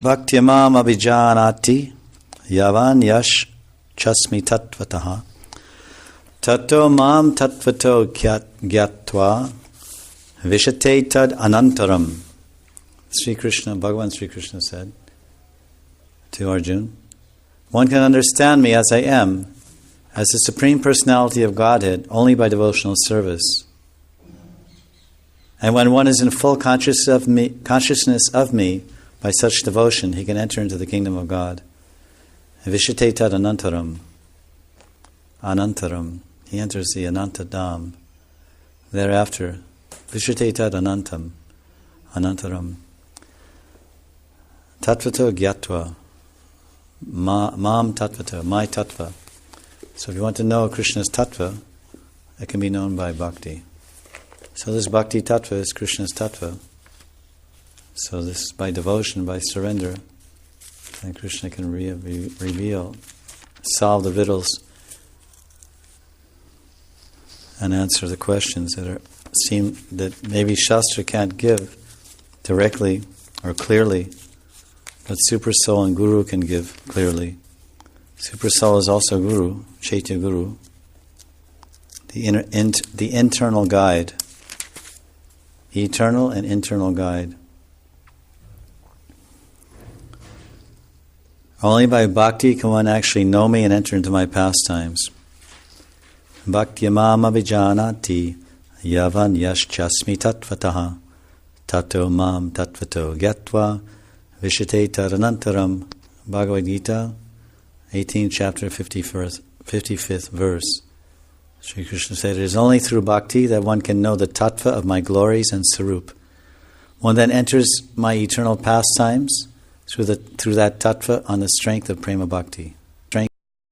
Bhaktyamam abhijanati yavan yash chasmi tatvataha tato mam tatvato gyatva vishate tad anantaram. Sri Krishna, Bhagavan Sri Krishna said to Arjuna, one can understand me as I am, as the Supreme Personality of Godhead, only by devotional service. And when one is in full consciousness of me, by such devotion, he can enter into the kingdom of God. Vishate tad anantaram. Anantaram. He enters the Ananta Dham. Thereafter, Vishate tad anantam. Anantaram. Tattvato gyatva. Mam tattvato. My tattva. So if you want to know Krishna's tattva, it can be known by bhakti. So this bhakti tattva is Krishna's tattva. So this is by devotion, by surrender, and Krishna can reveal, solve the riddles, and answer the questions that seem that maybe Shastra can't give directly or clearly, but Super Soul and Guru can give clearly. Super Soul is also Guru, Chaitya Guru, the internal guide, eternal and internal guide. Only by bhakti can one actually know me and enter into my pastimes. Bhaktyamam abhijanati yavan yaschasmi tatvataha tato mam tatvato gyatva vishate taranantaram. Bhagavad Gita, 18th chapter, 55th verse. Sri Krishna said, it is only through bhakti that one can know the tattva of my glories and sarup. One then enters my eternal pastimes through that tattva on the strength of prema bhakti.